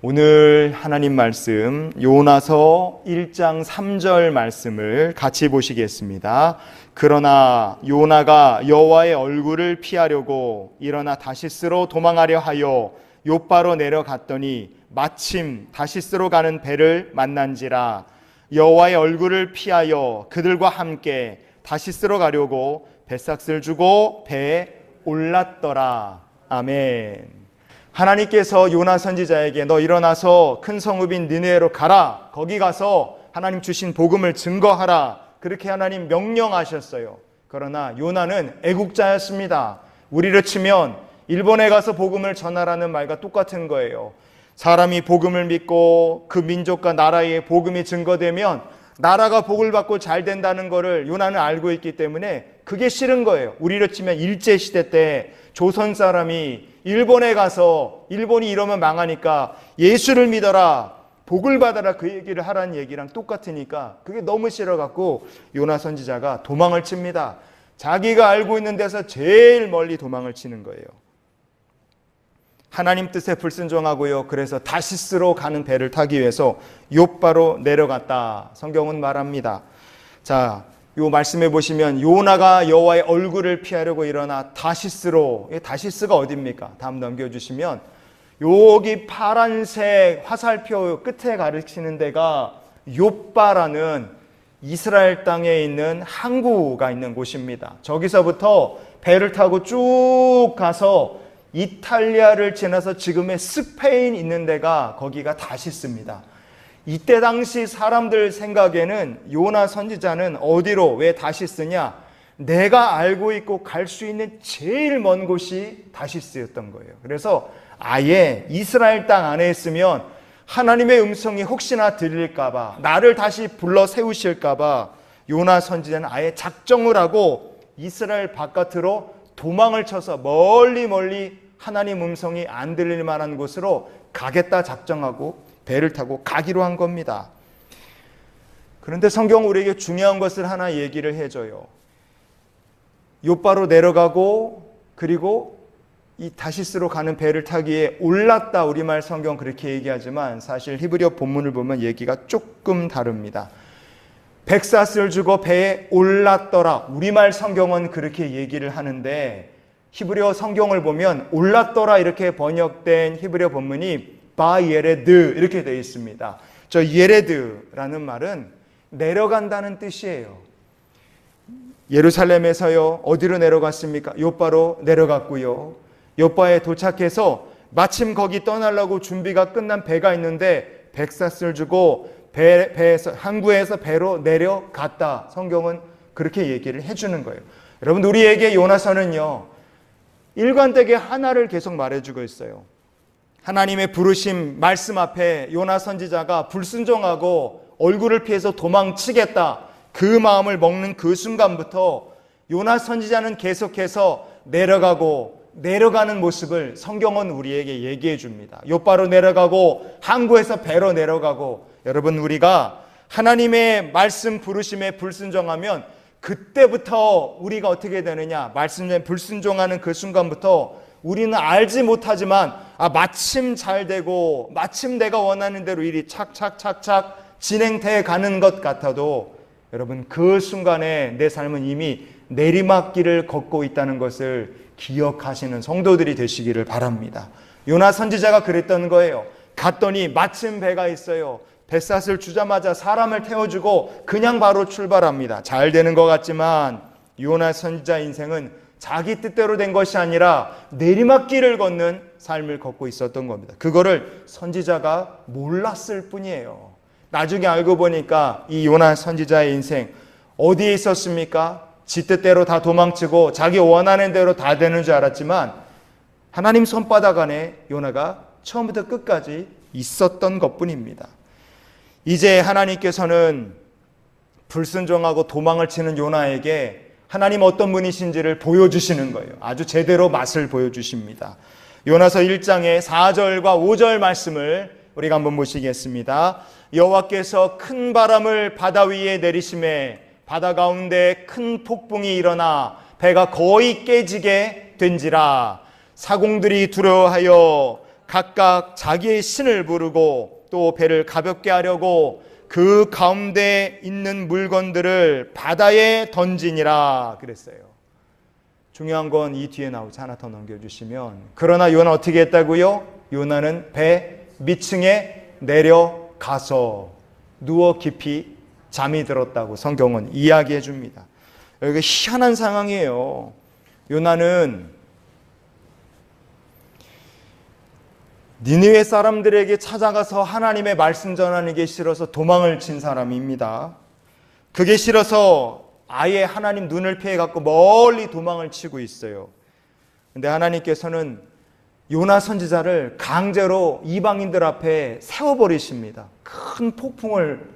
오늘 하나님 말씀 요나서 1장 3절 말씀을 같이 보시겠습니다. 그러나 요나가 여호와의 얼굴을 피하려고 일어나 다시스로 도망하려 하여 욥바로 내려갔더니 마침 다시스로 가는 배를 만난지라. 여호와의 얼굴을 피하여 그들과 함께 다시스로 가려고 뱃삭을 주고 배에 올랐더라. 아멘. 하나님께서 요나 선지자에게 너 일어나서 큰 성읍인 니느웨로 가라. 거기 가서 하나님 주신 복음을 증거하라. 그렇게 하나님 명령하셨어요. 그러나 요나는 애국자였습니다. 우리로 치면 일본에 가서 복음을 전하라는 말과 똑같은 거예요. 사람이 복음을 믿고 그 민족과 나라에 복음이 증거되면 나라가 복을 받고 잘 된다는 것을 요나는 알고 있기 때문에 그게 싫은 거예요. 우리로 치면 일제시대 때 조선 사람이 일본에 가서 일본이 이러면 망하니까 예수를 믿어라, 복을 받아라, 그 얘기를 하라는 얘기랑 똑같으니까 그게 너무 싫어갖고 요나 선지자가 도망을 칩니다. 자기가 알고 있는 데서 제일 멀리 도망을 치는 거예요. 하나님 뜻에 불순종하고요. 그래서 다시스로 가는 배를 타기 위해서 욥바로 내려갔다. 성경은 말합니다. 자, 요 말씀해 보시면 요나가 여호와의 얼굴을 피하려고 일어나 다시스로, 다시스가 어디입니까? 다음 넘겨주시면 여기 파란색 화살표 끝에 가르치는 데가 욥바라는 이스라엘 땅에 있는 항구가 있는 곳입니다. 저기서부터 배를 타고 쭉 가서 이탈리아를 지나서 지금의 스페인 있는 데가 거기가 다시스입니다. 이때 당시 사람들 생각에는 요나 선지자는 어디로 왜 다시스냐? 내가 알고 있고 갈 수 있는 제일 먼 곳이 다시스였던 거예요. 그래서 아예 이스라엘 땅 안에 있으면 하나님의 음성이 혹시나 들릴까봐, 나를 다시 불러 세우실까봐 요나 선지자는 아예 작정을 하고 이스라엘 바깥으로 도망을 쳐서 멀리 하나님 음성이 안 들릴 만한 곳으로 가겠다 작정하고 배를 타고 가기로 한 겁니다. 그런데 성경은 우리에게 중요한 것을 하나 얘기를 해줘요. 욥바로 내려가고 그리고 이 다시스로 가는 배를 타기에 올랐다. 우리말 성경 그렇게 얘기하지만 사실 히브리어 본문을 보면 얘기가 조금 다릅니다. 백사슬 주고 배에 올랐더라. 우리말 성경은 그렇게 얘기를 하는데 히브리어 성경을 보면 올랐더라 이렇게 번역된 히브리어 본문이 바예레드 이렇게 되어 있습니다. 저 예레드라는 말은 내려간다는 뜻이에요. 예루살렘에서요 어디로 내려갔습니까? 욥바로 내려갔고요. 욥바에 도착해서 마침 거기 떠나려고 준비가 끝난 배가 있는데 백사슬 주고 배에서 항구에서 배로 내려갔다. 성경은 그렇게 얘기를 해주는 거예요. 여러분 우리에게 요나서는요 일관되게 하나를 계속 말해주고 있어요. 하나님의 부르심 말씀 앞에 요나 선지자가 불순종하고 얼굴을 피해서 도망치겠다 그 마음을 먹는 그 순간부터 요나 선지자는 계속해서 내려가는 모습을 성경은 우리에게 얘기해 줍니다. 욥바로 내려가고 항구에서 배로 내려가고. 여러분 우리가 하나님의 말씀 부르심에 불순종하면 그때부터 우리가 어떻게 되느냐, 말씀에 불순종하는 그 순간부터 우리는 알지 못하지만 마침 잘 되고 마침 내가 원하는 대로 일이 착착 진행돼 가는 것 같아도 여러분 그 순간에 내 삶은 이미 내리막길을 걷고 있다는 것을 기억하시는 성도들이 되시기를 바랍니다. 요나 선지자가 그랬던 거예요. 갔더니 마침 배가 있어요. 뱃삿을 주자마자 사람을 태워주고 그냥 바로 출발합니다. 잘 되는 것 같지만 요나 선지자 인생은 자기 뜻대로 된 것이 아니라 내리막길을 걷는 삶을 걷고 있었던 겁니다. 그거를 선지자가 몰랐을 뿐이에요. 나중에 알고 보니까 이 요나 선지자의 인생 어디에 있었습니까? 지 뜻대로 다 도망치고 자기 원하는 대로 다 되는 줄 알았지만 하나님 손바닥 안에 요나가 처음부터 끝까지 있었던 것뿐입니다. 이제 하나님께서는 불순종하고 도망을 치는 요나에게 하나님 어떤 분이신지를 보여주시는 거예요. 아주 제대로 맛을 보여주십니다. 요나서 1장의 4절과 5절 말씀을 우리가 한번 보시겠습니다. 여호와께서 큰 바람을 바다 위에 내리심에 바다 가운데 큰 폭풍이 일어나 배가 거의 깨지게 된지라. 사공들이 두려워하여 각각 자기의 신을 부르고 또 배를 가볍게 하려고 그 가운데 있는 물건들을 바다에 던지니라 그랬어요. 중요한 건 이 뒤에 나오지, 하나 더 넘겨주시면, 그러나 요나는 어떻게 했다고요? 요나는 배 밑층에 내려가서 누워 깊이 잠이 들었다고 성경은 이야기해 줍니다. 여기가 희한한 상황이에요. 요나는 니느웨 사람들에게 찾아가서 하나님의 말씀 전하는 게 싫어서 도망을 친 사람입니다. 그게 싫어서 아예 하나님 눈을 피해갖고 멀리 도망을 치고 있어요. 근데 하나님께서는 요나 선지자를 강제로 이방인들 앞에 세워버리십니다. 큰 폭풍을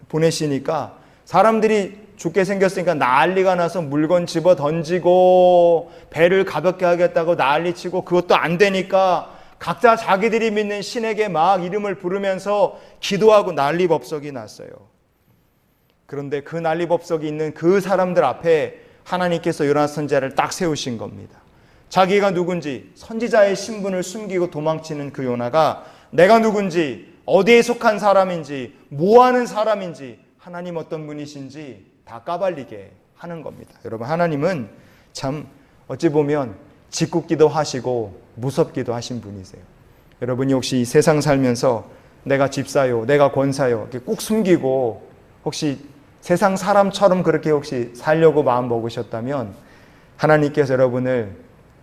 보내시니까 사람들이 죽게 생겼으니까 난리가 나서 물건 집어 던지고 배를 가볍게 하겠다고 난리치고, 그것도 안 되니까 각자 자기들이 믿는 신에게 막 이름을 부르면서 기도하고 난리법석이 났어요. 그런데 그 난리법석이 있는 그 사람들 앞에 하나님께서 요나 선지자를 딱 세우신 겁니다. 자기가 누군지, 선지자의 신분을 숨기고 도망치는 그 요나가 내가 누군지, 어디에 속한 사람인지, 뭐하는 사람인지, 하나님 어떤 분이신지 다 까발리게 하는 겁니다. 여러분, 하나님은 참 어찌 보면 짓궂기도 하시고 무섭기도 하신 분이세요. 여러분이 혹시 이 세상 살면서 내가 집사요, 내가 권사요 이렇게 꼭 숨기고 혹시 세상 사람처럼 그렇게 혹시 살려고 마음 먹으셨다면, 하나님께서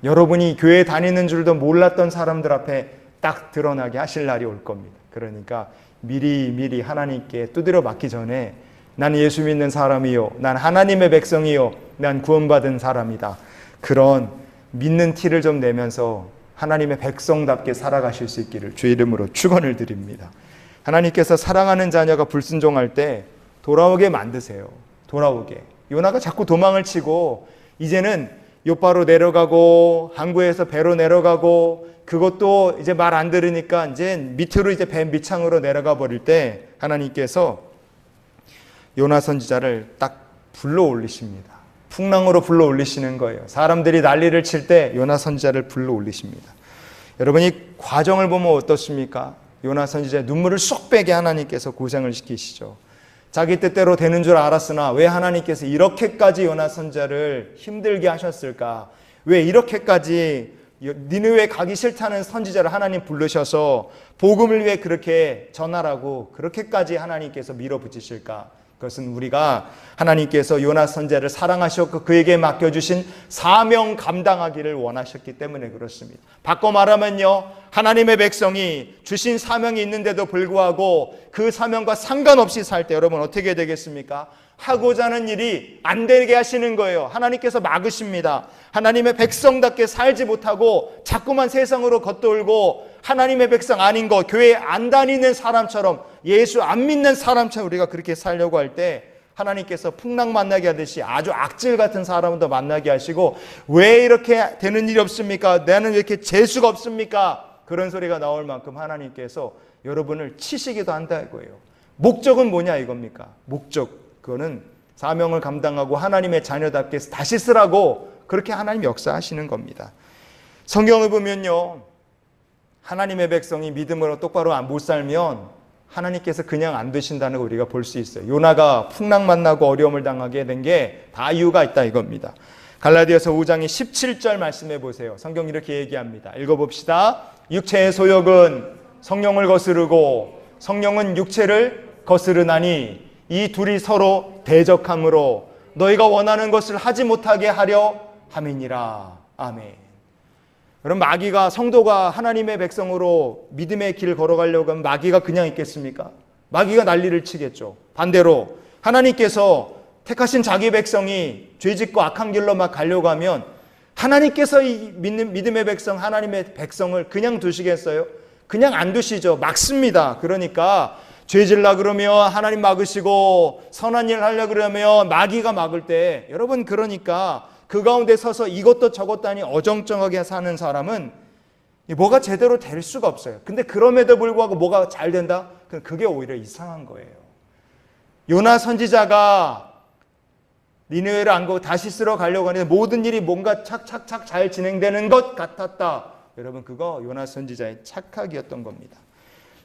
여러분이 교회 다니는 줄도 몰랐던 사람들 앞에 딱 드러나게 하실 날이 올 겁니다. 그러니까 미리 하나님께 두드려 맞기 전에 나는 예수 믿는 사람이요, 난 하나님의 백성이요, 난 구원받은 사람이다, 그런 믿는 티를 좀 내면서 하나님의 백성답게 살아가실 수 있기를 주의 이름으로 축원을 드립니다. 하나님께서 사랑하는 자녀가 불순종할 때 돌아오게 만드세요. 돌아오게. 요나가 자꾸 도망을 치고 이제는 요바로 내려가고 항구에서 배로 내려가고, 그것도 이제 말 안 들으니까 이제 밑으로 이제 배 밑창으로 내려가 버릴 때 하나님께서 요나 선지자를 딱 불러 올리십니다. 풍랑으로 불러 올리시는 거예요. 사람들이 난리를 칠 때 요나 선지자를 불러 올리십니다. 여러분, 이 과정을 보면 어떻습니까? 요나 선지자의 눈물을 쏙 빼게 하나님께서 고생을 시키시죠. 자기 뜻대로 되는 줄 알았으나 왜 하나님께서 이렇게까지 요나 선지자를 힘들게 하셨을까? 왜 이렇게까지 니느웨 가기 싫다는 선지자를 하나님 부르셔서 복음을 위해 그렇게 전하라고 그렇게까지 하나님께서 밀어붙이실까? 그것은 우리가 하나님께서 요나 선지자를 사랑하셨고 그에게 맡겨주신 사명 감당하기를 원하셨기 때문에 그렇습니다. 바꿔 말하면요, 하나님의 백성이 주신 사명이 있는데도 불구하고 그 사명과 상관없이 살 때 여러분 어떻게 되겠습니까? 하고자 하는 일이 안 되게 하시는 거예요. 하나님께서 막으십니다. 하나님의 백성답게 살지 못하고 자꾸만 세상으로 겉돌고 하나님의 백성 아닌 거, 교회 안 다니는 사람처럼, 예수 안 믿는 사람처럼 우리가 그렇게 살려고 할 때 하나님께서 풍랑 만나게 하듯이 아주 악질 같은 사람도 만나게 하시고, 왜 이렇게 되는 일이 없습니까? 나는 왜 이렇게 재수가 없습니까? 그런 소리가 나올 만큼 하나님께서 여러분을 치시기도 한다 이거예요. 목적은 뭐냐 이겁니까? 목적, 그거는 사명을 감당하고 하나님의 자녀답게 다시 쓰라고 그렇게 하나님 역사하시는 겁니다. 성경을 보면요, 하나님의 백성이 믿음으로 똑바로 못 살면 하나님께서 그냥 안 되신다는 걸 우리가 볼 수 있어요. 요나가 풍랑 만나고 어려움을 당하게 된 게 다 이유가 있다 이겁니다. 갈라디아서 5장의 17절 말씀해 보세요. 성경 이렇게 얘기합니다. 읽어봅시다. 육체의 소욕은 성령을 거스르고 성령은 육체를 거스르나니 이 둘이 서로 대적함으로 너희가 원하는 것을 하지 못하게 하려 함이니라. 아멘. 그럼 마귀가, 성도가 하나님의 백성으로 믿음의 길을 걸어가려고 하면 마귀가 그냥 있겠습니까? 마귀가 난리를 치겠죠. 반대로 하나님께서 택하신 자기 백성이 죄짓고 악한 길로 막 가려고 하면 하나님께서 이 믿음의 백성, 하나님의 백성을 그냥 두시겠어요? 그냥 안 두시죠. 막습니다. 그러니까 죄질라 그러면 하나님 막으시고, 선한 일을 하려고 그러면 마귀가 막을 때, 여러분 그러니까 그 가운데 서서 이것도 저것도 아니 어정쩡하게 사는 사람은 뭐가 제대로 될 수가 없어요. 근데 그럼에도 불구하고 뭐가 잘 된다? 그게 오히려 이상한 거예요. 요나 선지자가 니느웨를 안 가고 다시스로 가려고 하는데 모든 일이 뭔가 착착착 잘 진행되는 것 같았다. 여러분 그거 요나 선지자의 착각이었던 겁니다.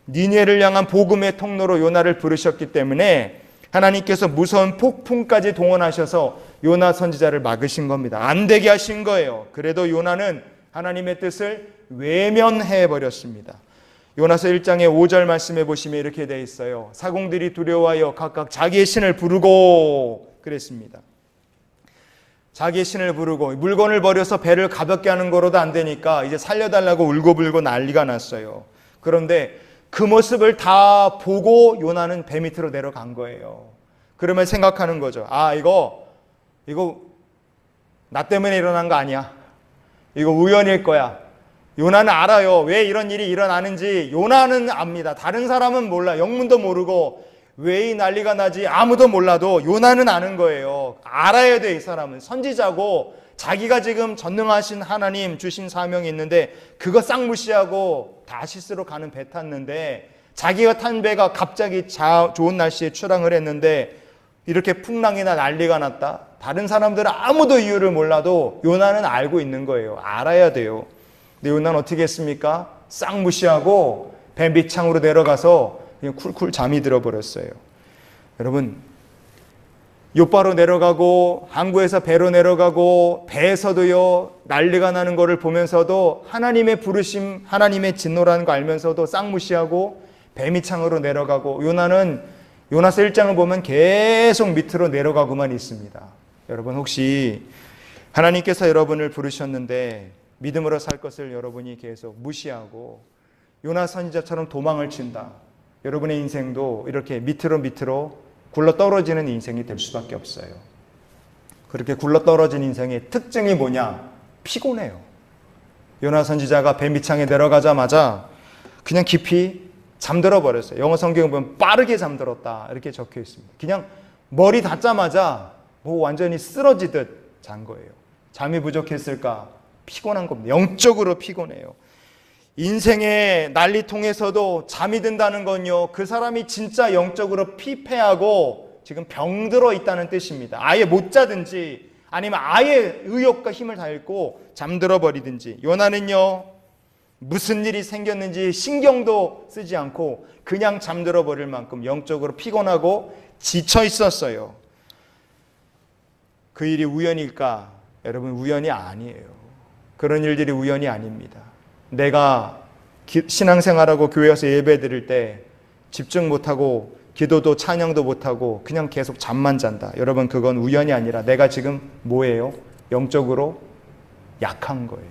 니느웨를 향한 복음의 통로로 요나를 부르셨기 때문에 하나님께서 무서운 폭풍까지 동원하셔서 요나 선지자를 막으신 겁니다. 안 되게 하신 거예요. 그래도 요나는 하나님의 뜻을 외면해 버렸습니다. 요나서 1장의 5절 말씀에 보시면 이렇게 되어 있어요. 사공들이 두려워하여 각각 자기의 신을 부르고 그랬습니다. 자기의 신을 부르고 물건을 버려서 배를 가볍게 하는 거로도 안 되니까 이제 살려달라고 울고불고 난리가 났어요. 그런데 그 모습을 다 보고 요나는 배 밑으로 내려간 거예요. 그러면 생각하는 거죠. 아, 이거 나 때문에 일어난 거 아니야. 이거 우연일 거야. 요나는 알아요. 왜 이런 일이 일어나는지 요나는 압니다. 다른 사람은 몰라. 영문도 모르고 왜 이 난리가 나지 아무도 몰라도 요나는 아는 거예요. 알아야 돼. 이 사람은 선지자고 자기가 지금 전능하신 하나님 주신 사명이 있는데 그거 싹 무시하고 다시스로 가는 배 탔는데 자기가 탄 배가 갑자기 좋은 날씨에 출항을 했는데 이렇게 풍랑이나 난리가 났다. 다른 사람들은 아무도 이유를 몰라도 요나는 알고 있는 거예요. 알아야 돼요. 근데 요나는 어떻게 했습니까? 싹 무시하고 배 밑창으로 내려가서 그냥 쿨쿨 잠이 들어버렸어요. 여러분 욥바로 내려가고 항구에서 배로 내려가고 배에서도요 난리가 나는 것을 보면서도 하나님의 부르심 하나님의 진노라는 거 알면서도 싹 무시하고 배 밑창으로 내려가고 요나는 요나서 1장을 보면 계속 밑으로 내려가고만 있습니다. 여러분 혹시 하나님께서 여러분을 부르셨는데 믿음으로 살 것을 여러분이 계속 무시하고 요나 선지자처럼 도망을 친다. 여러분의 인생도 이렇게 밑으로 굴러 떨어지는 인생이 될 수밖에 없어요. 그렇게 굴러 떨어진 인생의 특징이 뭐냐? 피곤해요. 요나 선지자가 배 밑창에 내려가자마자 그냥 깊이 잠들어 버렸어요. 영어 성경에 보면 빠르게 잠들었다 이렇게 적혀 있습니다. 그냥 머리 닿자마자 뭐 완전히 쓰러지듯 잔 거예요. 잠이 부족했을까? 피곤한 겁니다. 영적으로 피곤해요. 인생의 난리통에서도 잠이 든다는 건요, 그 사람이 진짜 영적으로 피폐하고 지금 병들어 있다는 뜻입니다. 아예 못 자든지 아니면 아예 의욕과 힘을 다 잃고 잠들어 버리든지. 요나는요 무슨 일이 생겼는지 신경도 쓰지 않고 그냥 잠들어 버릴 만큼 영적으로 피곤하고 지쳐 있었어요. 그 일이 우연일까? 여러분 우연이 아니에요. 그런 일들이 우연이 아닙니다. 내가 신앙생활하고 교회에서 예배 드릴 때 집중 못하고 기도도 찬양도 못하고 그냥 계속 잠만 잔다. 여러분 그건 우연이 아니라 내가 지금 뭐예요? 영적으로 약한 거예요.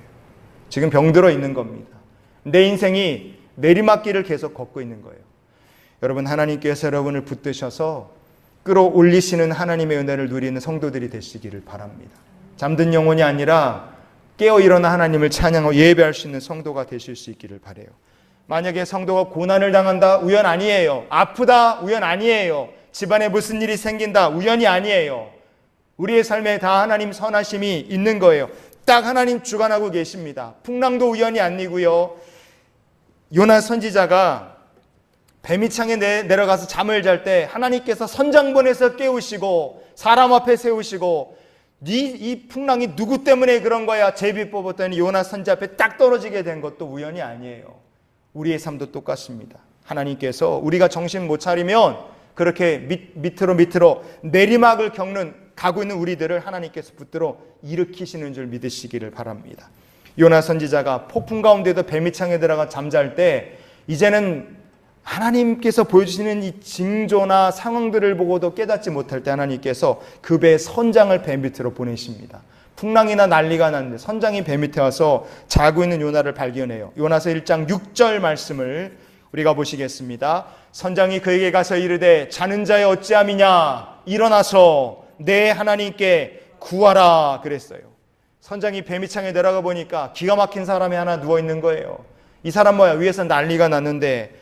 지금 병들어 있는 겁니다. 내 인생이 내리막길을 계속 걷고 있는 거예요. 여러분 하나님께서 여러분을 붙드셔서 끌어올리시는 하나님의 은혜를 누리는 성도들이 되시기를 바랍니다. 잠든 영혼이 아니라 깨어 일어나 하나님을 찬양하고 예배할 수 있는 성도가 되실 수 있기를 바라요. 만약에 성도가 고난을 당한다? 우연 아니에요. 아프다? 우연 아니에요. 집안에 무슨 일이 생긴다? 우연이 아니에요. 우리의 삶에 다 하나님 선하심이 있는 거예요. 딱 하나님 주관하고 계십니다. 풍랑도 우연이 아니고요. 요나 선지자가 배밑창에 내려가서 잠을 잘 때 하나님께서 선장 보내서 깨우시고 사람 앞에 세우시고 이 풍랑이 누구 때문에 그런 거야? 제비 뽑았더니 요나 선지 앞에 딱 떨어지게 된 것도 우연이 아니에요. 우리의 삶도 똑같습니다. 하나님께서 우리가 정신 못 차리면 그렇게 밑으로 내리막을 가고 있는 우리들을 하나님께서 붙들어 일으키시는 줄 믿으시기를 바랍니다. 요나 선지자가 폭풍 가운데도 배밑창에 들어가 잠잘 때 이제는 하나님께서 보여주시는 이 징조나 상황들을 보고도 깨닫지 못할 때 하나님께서 그 배의 선장을 배 밑으로 보내십니다. 풍랑이나 난리가 났는데 선장이 배 밑에 와서 자고 있는 요나를 발견해요. 요나서 1장 6절 말씀을 우리가 보시겠습니다. 선장이 그에게 가서 이르되 자는 자의 어찌함이냐 일어나서 내 하나님께 구하라 그랬어요. 선장이 배 밑창에 내려가 보니까 기가 막힌 사람이 하나 누워있는 거예요. 이 사람 뭐야? 위에서 난리가 났는데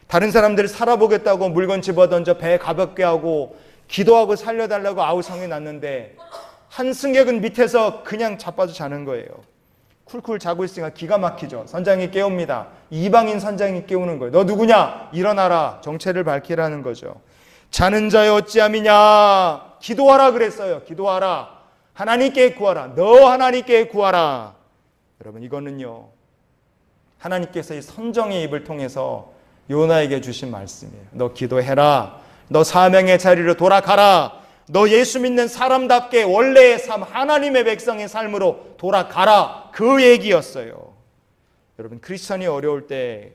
다른 사람들이 살아보겠다고 물건 집어던져 배 가볍게 하고 기도하고 살려달라고 아우성이 났는데 한 승객은 밑에서 그냥 자빠져 자는 거예요. 쿨쿨 자고 있으니까 기가 막히죠. 선장이 깨웁니다. 이방인 선장이 깨우는 거예요. 너 누구냐? 일어나라. 정체를 밝히라는 거죠. 자는 자여 어찌함이냐? 기도하라 그랬어요. 기도하라. 하나님께 구하라. 너 하나님께 구하라. 여러분 이거는요 하나님께서 이 선정의 입을 통해서 요나에게 주신 말씀이에요. 너 기도해라. 너 사명의 자리로 돌아가라. 너 예수 믿는 사람답게 원래의 삶, 하나님의 백성의 삶으로 돌아가라. 그 얘기였어요. 여러분, 크리스천이 어려울 때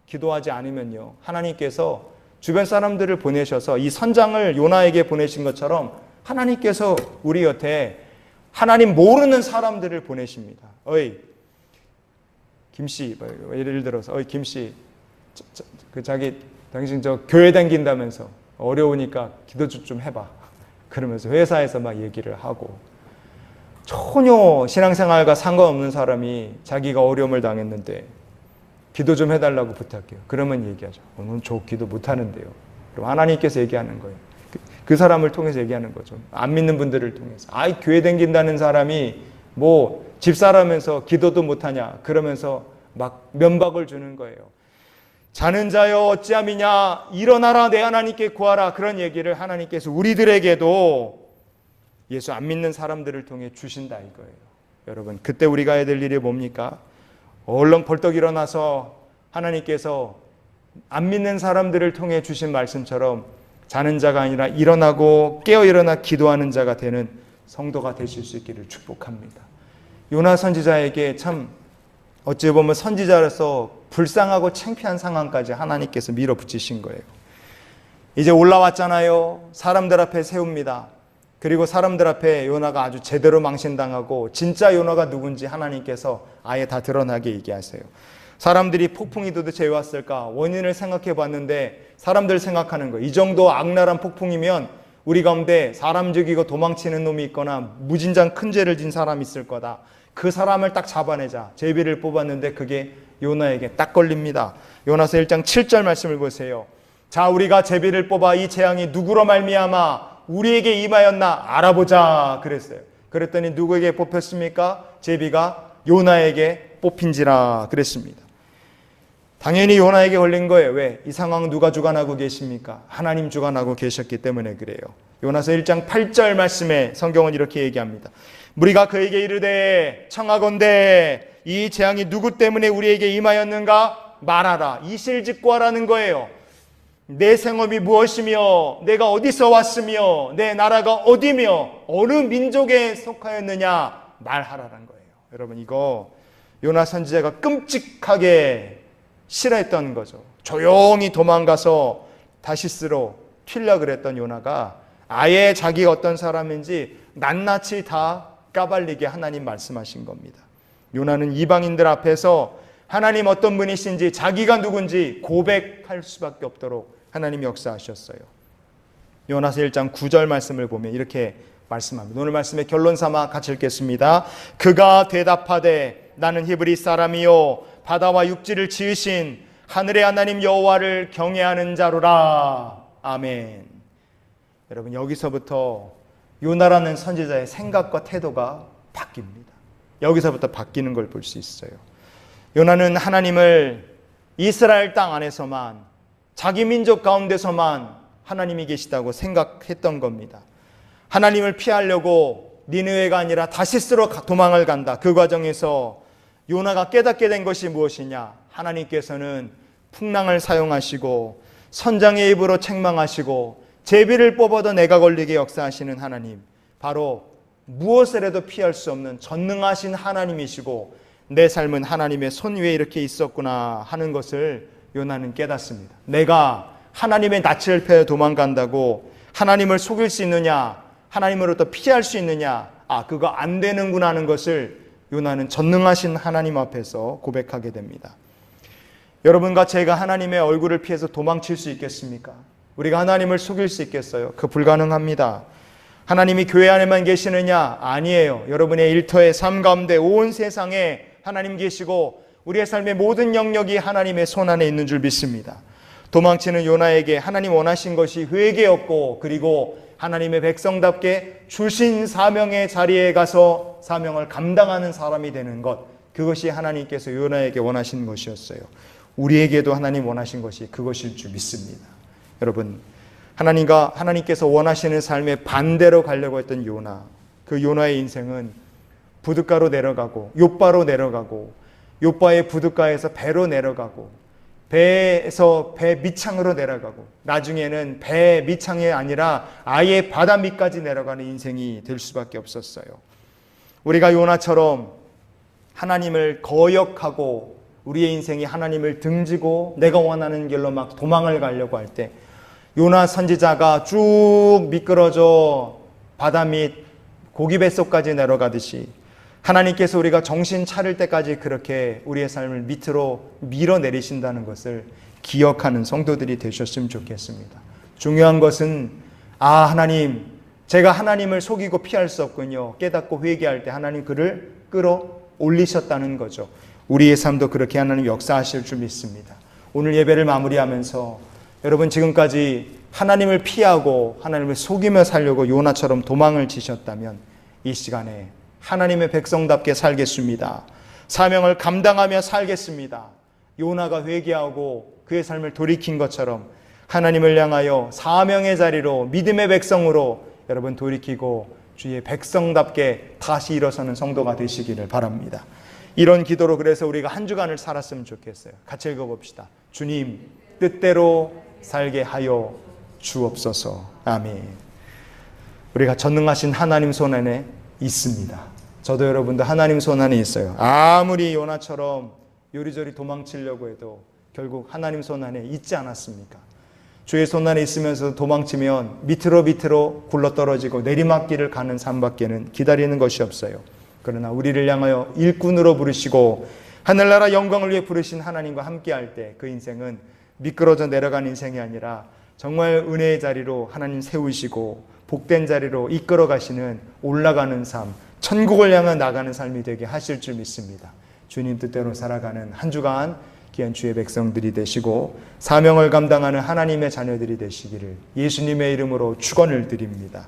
기도하지 않으면요, 하나님께서 주변 사람들을 보내셔서 이 선장을 요나에게 보내신 것처럼 하나님께서 우리 곁에 하나님 모르는 사람들을 보내십니다. 어이 김씨, 예를 들어서 어이 김씨, 당신 저 교회 다닌다면서 어려우니까 기도 좀 해봐. 그러면서 회사에서 막 얘기를 하고, 전혀 신앙생활과 상관없는 사람이 자기가 어려움을 당했는데 기도 좀 해달라고 부탁해요. 그러면 얘기하죠. 오늘 저 기도 못하는데요. 그럼 하나님께서 얘기하는 거예요. 그 사람을 통해서 얘기하는 거죠. 안 믿는 분들을 통해서. 아이 교회 다닌다는 사람이 뭐 집사라면서 기도도 못하냐 그러면서 막 면박을 주는 거예요. 자는 자여 어찌함이냐, 일어나라 내 하나님께 구하라. 그런 얘기를 하나님께서 우리들에게도 예수 안 믿는 사람들을 통해 주신다 이거예요. 여러분, 그때 우리가 해야 될 일이 뭡니까? 얼른 벌떡 일어나서 하나님께서 안 믿는 사람들을 통해 주신 말씀처럼 자는 자가 아니라 일어나고 깨어 일어나 기도하는 자가 되는 성도가 되실 수 있기를 축복합니다. 요나 선지자에게 참 어찌 보면 선지자로서 불쌍하고 창피한 상황까지 하나님께서 밀어붙이신 거예요. 이제 올라왔잖아요. 사람들 앞에 세웁니다. 그리고 사람들 앞에 요나가 아주 제대로 망신당하고 진짜 요나가 누군지 하나님께서 아예 다 드러나게 얘기하세요. 사람들이 폭풍이 도대체 왜 왔을까? 원인을 생각해 봤는데 사람들 생각하는 거예요. 이 정도 악랄한 폭풍이면 우리 가운데 사람 죽이고 도망치는 놈이 있거나 무진장 큰 죄를 진 사람이 있을 거다. 그 사람을 딱 잡아내자. 제비를 뽑았는데 그게 요나에게 딱 걸립니다. 요나서 1장 7절 말씀을 보세요. 자, 우리가 제비를 뽑아 이 재앙이 누구로 말미암아 우리에게 임하였나 알아보자 그랬어요. 그랬더니 누구에게 뽑혔습니까? 제비가 요나에게 뽑힌지라 그랬습니다. 당연히 요나에게 걸린 거예요. 왜? 이 상황 누가 주관하고 계십니까? 하나님 주관하고 계셨기 때문에 그래요. 요나서 1장 8절 말씀에 성경은 이렇게 얘기합니다. 우리가 그에게 이르되 청하건대 이 재앙이 누구 때문에 우리에게 임하였는가 말하라. 이실직고하라는 거예요. 내 생업이 무엇이며 내가 어디서 왔으며 내 나라가 어디며 어느 민족에 속하였느냐 말하라는 거예요. 여러분, 이거 요나 선지자가 끔찍하게 싫어했던 거죠. 조용히 도망가서 다시스로 튀려 그랬던 요나가 아예 자기가 어떤 사람인지 낱낱이 다 까발리게 하나님 말씀하신 겁니다. 요나는 이방인들 앞에서 하나님 어떤 분이신지 자기가 누군지 고백할 수밖에 없도록 하나님이 역사하셨어요. 요나서 1장 9절 말씀을 보면 이렇게 말씀합니다. 오늘 말씀의 결론 삼아 같이 읽겠습니다. 그가 대답하되 나는 히브리 사람이요 바다와 육지를 지으신 하늘의 하나님 여호와를 경외하는 자로라. 아멘. 여러분, 여기서부터 요나라는 선지자의 생각과 태도가 바뀝니다. 여기서부터 바뀌는 걸 볼 수 있어요. 요나는 하나님을 이스라엘 땅 안에서만, 자기 민족 가운데서만 하나님이 계시다고 생각했던 겁니다. 하나님을 피하려고 니느웨가 아니라 다시스로 도망을 간다. 그 과정에서 요나가 깨닫게 된 것이 무엇이냐? 하나님께서는 풍랑을 사용하시고 선장의 입으로 책망하시고 제비를 뽑아도 내가 걸리게 역사하시는 하나님, 바로 무엇을 해도 피할 수 없는 전능하신 하나님이시고 내 삶은 하나님의 손 위에 이렇게 있었구나 하는 것을 요나는 깨닫습니다. 내가 하나님의 낯을 펴 도망간다고 하나님을 속일 수 있느냐, 하나님으로부터 피할 수 있느냐, 그거 안 되는구나 하는 것을 요나는 전능하신 하나님 앞에서 고백하게 됩니다. 여러분과 제가 하나님의 얼굴을 피해서 도망칠 수 있겠습니까? 우리가 하나님을 속일 수 있겠어요? 그 불가능합니다. 하나님이 교회 안에만 계시느냐? 아니에요. 여러분의 일터의 삶 가운데 온 세상에 하나님 계시고 우리의 삶의 모든 영역이 하나님의 손 안에 있는 줄 믿습니다. 도망치는 요나에게 하나님 원하신 것이 회개였고, 그리고 하나님의 백성답게 주신 사명의 자리에 가서 사명을 감당하는 사람이 되는 것, 그것이 하나님께서 요나에게 원하신 것이었어요. 우리에게도 하나님 원하신 것이 그것일 줄 믿습니다. 여러분, 하나님께서 원하시는 삶의 반대로 가려고 했던 요나, 그 요나의 인생은 부둣가로 내려가고 욥바로 내려가고 욥바의 부둣가에서 배로 내려가고 배에서 배 밑창으로 내려가고 나중에는 배 밑창이 아니라 아예 바다 밑까지 내려가는 인생이 될 수밖에 없었어요. 우리가 요나처럼 하나님을 거역하고 우리의 인생이 하나님을 등지고 내가 원하는 길로 막 도망을 가려고 할 때 요나 선지자가 쭉 미끄러져 바다 밑 고기 뱃속까지 내려가듯이 하나님께서 우리가 정신 차릴 때까지 그렇게 우리의 삶을 밑으로 밀어내리신다는 것을 기억하는 성도들이 되셨으면 좋겠습니다. 중요한 것은 하나님, 제가 하나님을 속이고 피할 수 없군요. 깨닫고 회개할 때 하나님 그를 끌어올리셨다는 거죠. 우리의 삶도 그렇게 하나님 역사하실 줄 믿습니다. 오늘 예배를 마무리하면서 여러분 지금까지 하나님을 피하고 하나님을 속이며 살려고 요나처럼 도망을 치셨다면 이 시간에 하나님의 백성답게 살겠습니다. 사명을 감당하며 살겠습니다. 요나가 회개하고 그의 삶을 돌이킨 것처럼 하나님을 향하여 사명의 자리로 믿음의 백성으로 여러분 돌이키고 주의 백성답게 다시 일어서는 성도가 되시기를 바랍니다. 이런 기도로 그래서 우리가 한 주간을 살았으면 좋겠어요. 같이 읽어봅시다. 주님 뜻대로 살게 하여 주옵소서. 아멘. 우리가 전능하신 하나님 손 안에 있습니다. 저도 여러분도 하나님 손 안에 있어요. 아무리 요나처럼 요리조리 도망치려고 해도 결국 하나님 손 안에 있지 않았습니까? 주의 손 안에 있으면서 도망치면 밑으로 굴러떨어지고 내리막길을 가는 삶밖에는 기다리는 것이 없어요. 그러나 우리를 향하여 일꾼으로 부르시고 하늘나라 영광을 위해 부르신 하나님과 함께할 때 그 인생은 미끄러져 내려간 인생이 아니라 정말 은혜의 자리로 하나님 세우시고 복된 자리로 이끌어 가시는 올라가는 삶, 천국을 향해 나가는 삶이 되게 하실 줄 믿습니다. 주님 뜻대로 살아가는 한 주간 귀한 주의 백성들이 되시고 사명을 감당하는 하나님의 자녀들이 되시기를 예수님의 이름으로 축원을 드립니다.